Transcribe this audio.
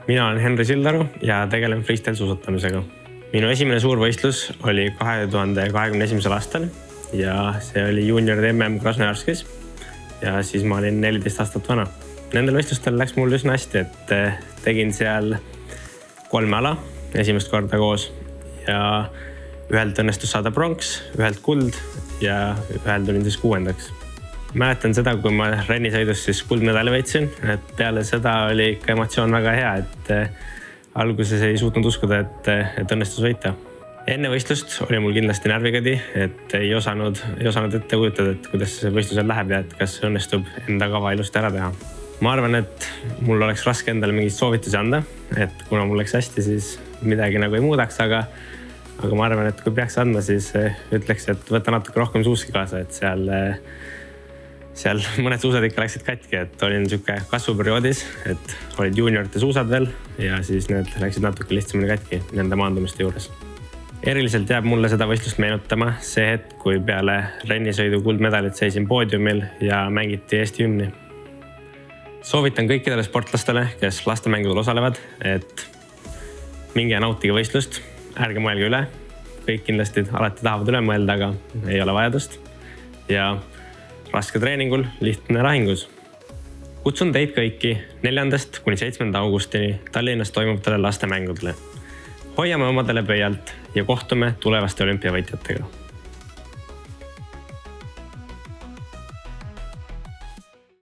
Mina olen Henri Sildaru ja tegelen freestyle suusatamisega. Minu esimene suur võistlus oli 2021. aastal ja see oli juunioride MM Krasnojarskis ja siis ma olin 14 aastat vana. Nendel võistlustel läks mul üsna hästi, et tegin seal 3 ala esimest korda koos ja ühelt õnnestus saada pronks, ühelt kuld ja ühel tulin siis 6. Mäletan seda, kui ma rennisõidus siis kuldmedali võitsin, et peale seda oli ikka emotsioon väga hea, et alguses ei suutnud uskuda, et õnnestus võita. Enne võistlust oli mul kindlasti närvikadi, et ei osanud ette kujutada, et kuidas see võistlusel läheb ja et kas õnnestub enda kava ilusti ära teha. Ma arvan, et mul oleks raske endale mingeid soovitusi anda, et kuna mul läks hästi, siis midagi nagu ei muudaks, aga ma arvan, et kui peaks andma, siis ütleks, et võta natuke rohkem suuski kaasa, et seal mõned suusad ikka läksid katki, et olin niisugune kasvuperioodis, et olid juuniorite suusad veel ja siis need läksid natuke lihtsamini katki nende maandumiste juures. Eriliselt jääb mulle seda võistlust meenutama see hetk, kui peale rennisõidu kuldmedalit seisin poodiumil ja mängiti Eesti hümni. Soovitan kõikidele sportlastele, kes lastemängudel osalevad, et minge ja nautige võistlust, ärge mõelge üle. Kõik kindlasti alati tahavad üle mõelda, aga ei ole vajadust. Ja raske treeningul, lihtne lahingus. Kutsun teid kõiki 4. kuni 7. augustini Tallinnas toimuvatele lastemängudele. Hoiame omadele pöialt ja kohtume tulevaste olümpiavõitjatega.